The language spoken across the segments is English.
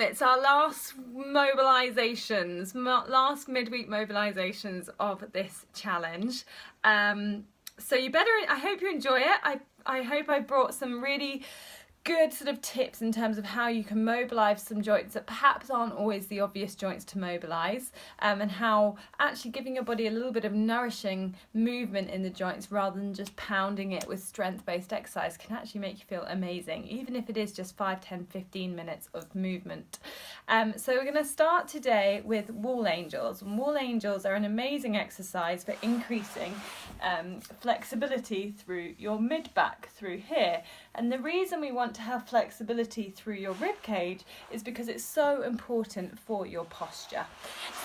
It's our last mobilisations, last midweek mobilisations of this challenge. So you better, I hope you enjoy it. I hope I brought some really good sort of tips in terms of how you can mobilise some joints that perhaps aren't always the obvious joints to mobilise, and how actually giving your body a little bit of nourishing movement in the joints rather than just pounding it with strength-based exercise can actually make you feel amazing, even if it is just 5, 10, 15 minutes of movement. So we're going to start today with wall angels. And wall angels are an amazing exercise for increasing flexibility through your mid-back, through here. And the reason we want to have flexibility through your rib cage is because it's so important for your posture.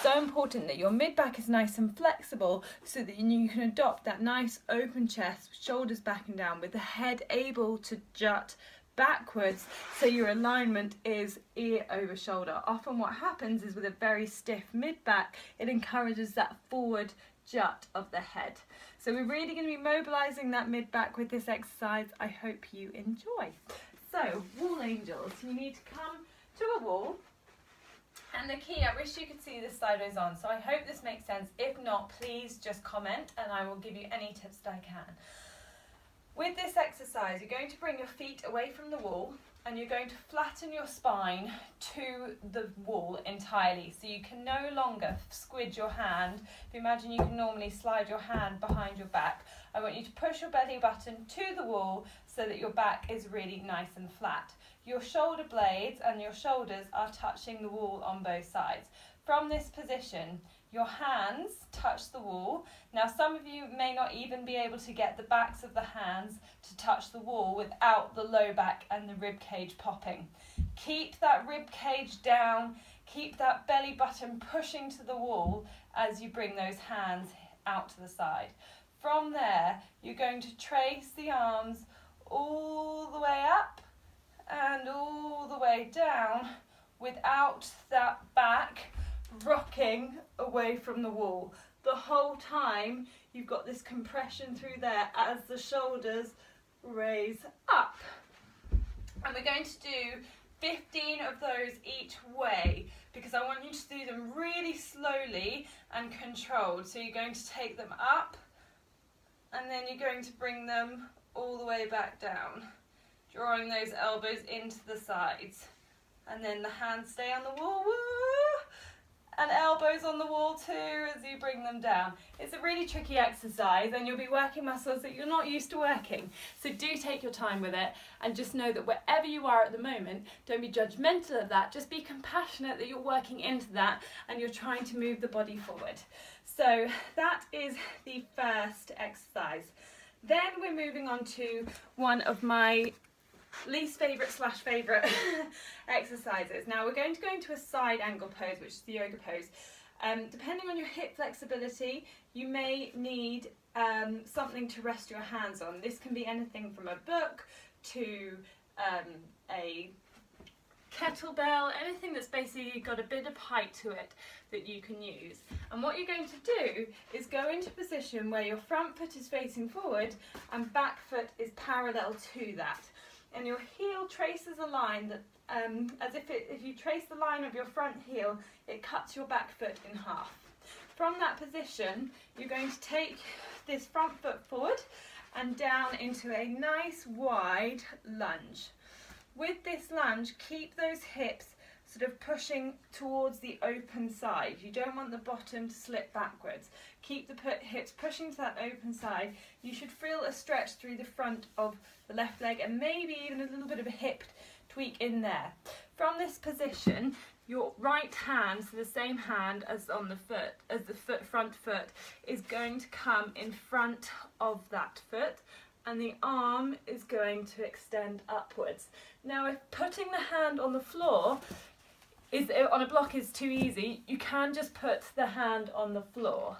So important that your mid-back is nice and flexible so that you can adopt that nice open chest, shoulders back and down, with the head able to jut backwards so your alignment is ear over shoulder. Often what happens is with a very stiff mid-back, it encourages that forward jut of the head. So we're really going to be mobilising that mid-back with this exercise. I hope you enjoy. So, wall angels, you need to come to a wall, and the key, I wish you could see this sideways on, so I hope this makes sense. If not, please just comment and I will give you any tips that I can. With this exercise, you're going to bring your feet away from the wall and you're going to flatten your spine to the wall entirely. So you can no longer squidge your hand. If you imagine you can normally slide your hand behind your back, I want you to push your belly button to the wall so that your back is really nice and flat. Your shoulder blades and your shoulders are touching the wall on both sides. From this position, your hands touch the wall. Now, some of you may not even be able to get the backs of the hands to touch the wall without the low back and the rib cage popping. Keep that rib cage down, keep that belly button pushing to the wall as you bring those hands out to the side. From there, you're going to trace the arms all the way up and all the way down without that back rocking away from the wall. The whole time you've got this compression through there as the shoulders raise up. And we're going to do 15 of those each way because I want you to do them really slowly and controlled. So you're going to take them up and then you're going to bring them all the way back down, drawing those elbows into the sides. And then the hands stay on the wall. Woo! And elbows on the wall too as you bring them down. It's a really tricky exercise and you'll be working muscles that you're not used to working. So do take your time with it and just know that wherever you are at the moment, don't be judgmental of that. Just be compassionate that you're working into that and you're trying to move the body forward. So that is the first exercise. Then we're moving on to one of my least favourite / favourite exercises. Now we're going to go into a side angle pose, which is the yoga pose. Depending on your hip flexibility, you may need something to rest your hands on. This can be anything from a book to a kettlebell, anything that's basically got a bit of height to it that you can use. And what you're going to do is go into a position where your front foot is facing forward and back foot is parallel to that. And your heel traces a line that, as if you trace the line of your front heel, it cuts your back foot in half. From that position, you're going to take this front foot forward and down into a nice wide lunge. With this lunge, keep those hips sort of pushing towards the open side. You don't want the bottom to slip backwards. Keep the hips pushing to that open side. You should feel a stretch through the front of the left leg and maybe even a little bit of a hip tweak in there. From this position, your right hand, so the same hand as on the foot, as the front foot, is going to come in front of that foot and the arm is going to extend upwards. Now, if putting the hand on the floor on a block is too easy, you can just put the hand on the floor.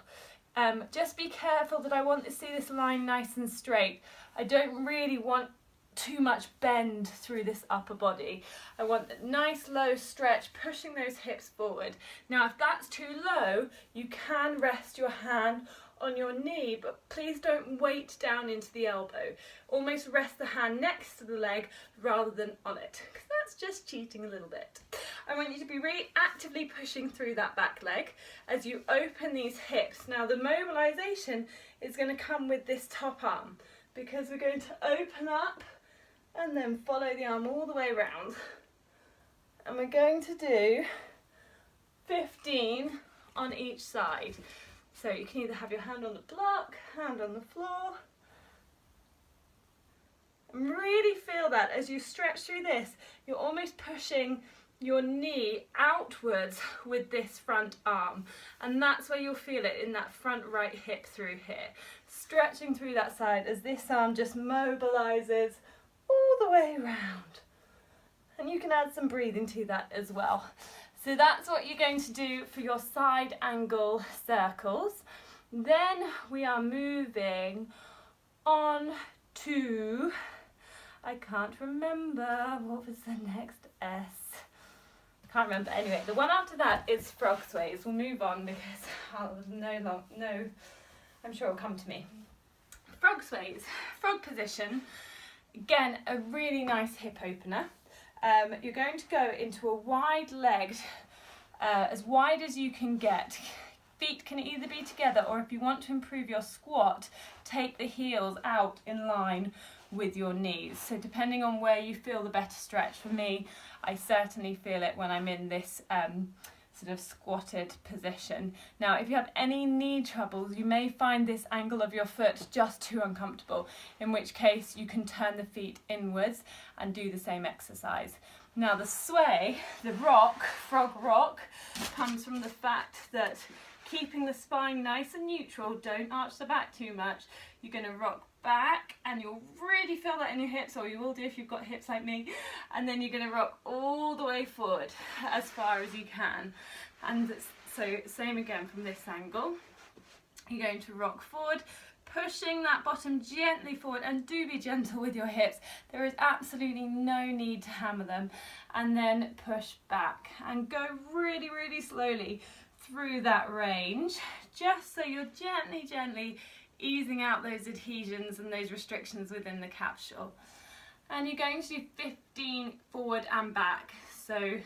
Just be careful that I want to see this line nice and straight. I don't really want too much bend through this upper body. I want a nice low stretch, pushing those hips forward. Now, if that's too low, you can rest your hand on your knee, but please don't weight down into the elbow. Almost rest the hand next to the leg rather than on it, because that's just cheating a little bit. I want you to be really actively pushing through that back leg as you open these hips. Now the mobilisation is going to come with this top arm, because we're going to open up and then follow the arm all the way around. And we're going to do 15 on each side. So you can either have your hand on the block, hand on the floor. And really feel that as you stretch through this, you're almost pushing your knee outwards with this front arm. And that's where you'll feel it, in that front right hip through here. Stretching through that side as this arm just mobilises all the way around. And you can add some breathing to that as well. So that's what you're going to do for your side angle circles. Then we are moving on to, I can't remember, what was the next S? Can't remember. Anyway, the one after that is frog sways. We'll move on because I'm sure it'll come to me. Frog sways, frog position. Again, a really nice hip opener. You're going to go into a wide legged, as wide as you can get. Feet can either be together, or if you want to improve your squat, take the heels out in line with your knees. So depending on where you feel the better stretch. For me, I certainly feel it when I'm in this sort of squatted position. Now, if you have any knee troubles, you may find this angle of your foot just too uncomfortable, in which case you can turn the feet inwards and do the same exercise. Now the sway, the rock, frog rock, comes from the fact that keeping the spine nice and neutral, don't arch the back too much. You're going to rock back, and you'll really feel that in your hips, or you will do if you've got hips like me, and then you're going to rock all the way forward as far as you can. And so same again from this angle. You're going to rock forward, pushing that bottom gently forward, and do be gentle with your hips. There is absolutely no need to hammer them. And then push back and go really, really slowly through that range, just so you're gently easing out those adhesions and those restrictions within the capsule. And you're going to do 15 forward and back. So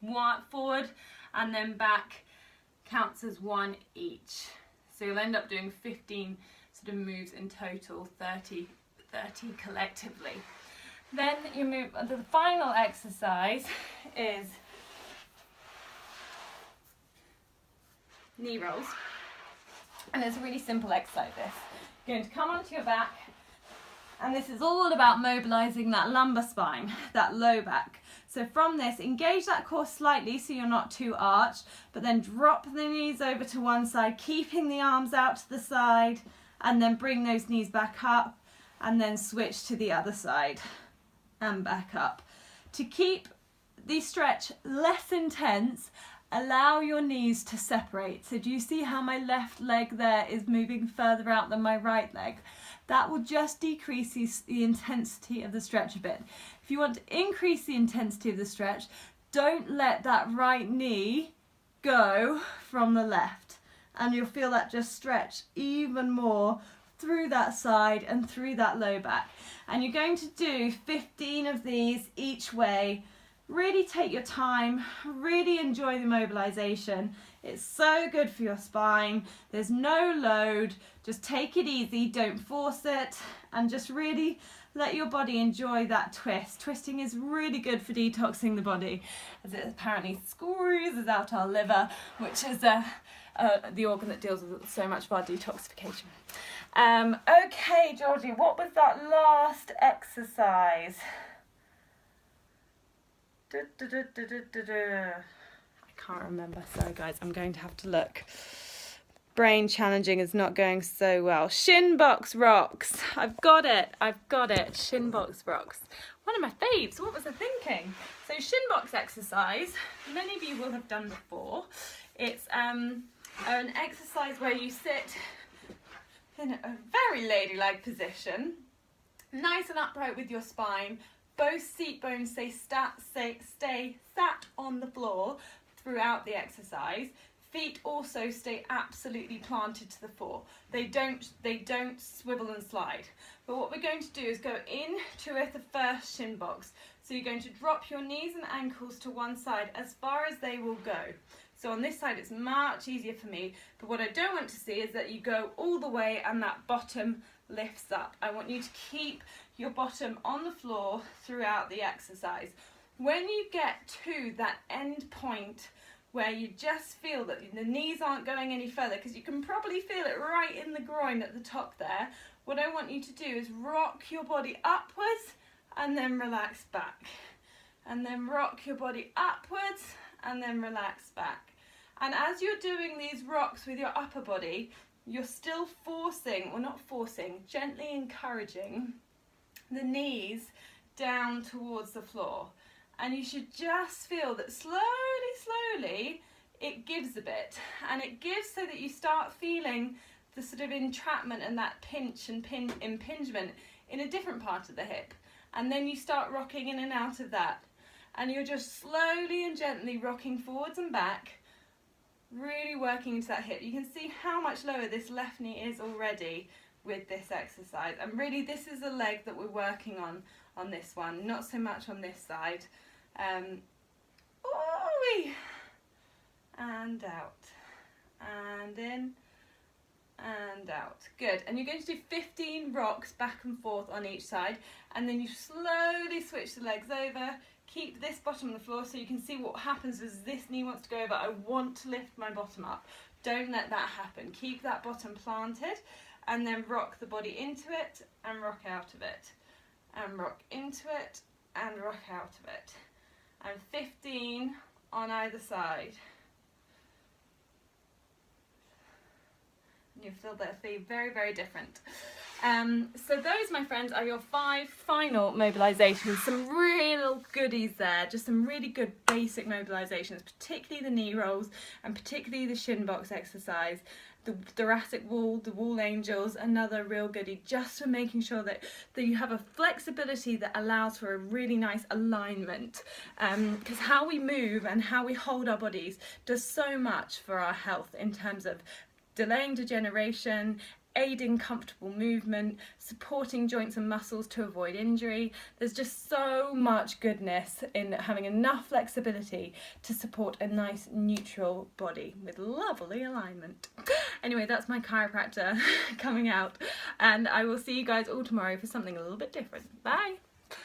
one forward and then back counts as one each. So you'll end up doing 15 sort of moves in total, 30 collectively. Then you move, the final exercise is knee rolls. And it's a really simple exercise this. You're going to come onto your back, and this is all about mobilising that lumbar spine, that low back. So from this, engage that core slightly so you're not too arched, but then drop the knees over to one side, keeping the arms out to the side, and then bring those knees back up, and then switch to the other side and back up. To keep the stretch less intense, allow your knees to separate. So do you see how my left leg there is moving further out than my right leg? That will just decrease the intensity of the stretch a bit. If you want to increase the intensity of the stretch, don't let that right knee go from the left. And you'll feel that just stretch even more through that side and through that low back. And you're going to do 15 of these each way. Really take your time, really enjoy the mobilisation. It's so good for your spine. There's no load. Just take it easy, don't force it, and just really let your body enjoy that twist. Twisting is really good for detoxing the body, as it apparently squeezes out our liver, which is the organ that deals with so much of our detoxification. Okay, Georgie, what was that last exercise? I can't remember. Sorry guys, I'm going to have to look. Brain challenging is not going so well. Shin box rocks. I've got it. Shin box rocks. One of my faves. What was I thinking? So shin box exercise, many of you will have done before. It's an exercise where you sit in a very ladylike position, nice and upright with your spine. Both seat bones stay sat on the floor throughout the exercise. Feet also stay absolutely planted to the floor. They don't swivel and slide. But what we're going to do is go into the first shin box. So you're going to drop your knees and ankles to one side as far as they will go. So on this side it's much easier for me, but what I don't want to see is that you go all the way and that bottom lifts up. I want you to keep your bottom on the floor throughout the exercise. When you get to that end point where you just feel that the knees aren't going any further, because you can probably feel it right in the groin at the top there, what I want you to do is rock your body upwards and then relax back. And then rock your body upwards and then relax back. And as you're doing these rocks with your upper body, you're still forcing, or not forcing, gently encouraging the knees down towards the floor. And you should just feel that slowly it gives a bit, and it gives so that you start feeling the sort of entrapment and that pinch and impingement in a different part of the hip, and then you start rocking in and out of that, and you're just slowly and gently rocking forwards and back, really working into that hip. You can see how much lower this left knee is already with this exercise, and really this is the leg that we're working on this one, not so much on this side. And out, and in, and out. Good. And you're going to do 15 rocks back and forth on each side, and then you slowly switch the legs over. Keep this bottom on the floor so you can see what happens as this knee wants to go over. I want to lift my bottom up. Don't let that happen. Keep that bottom planted, and then rock the body into it and rock out of it, and rock into it and rock out of it. And 15 on either side. You feel that feel very, very different. So those, my friends, are your 5 final mobilisations. Some real goodies there, just some really good basic mobilisations, particularly the knee rolls and particularly the shin box exercise. The thoracic wall, the wall angels, another real goodie, just for making sure that you have a flexibility that allows for a really nice alignment, because how we move and how we hold our bodies does so much for our health in terms of delaying degeneration, aiding comfortable movement, supporting joints and muscles to avoid injury. There's just so much goodness in having enough flexibility to support a nice neutral body with lovely alignment. Anyway, that's my chiropractor coming out, and I will see you guys all tomorrow for something a little bit different. Bye!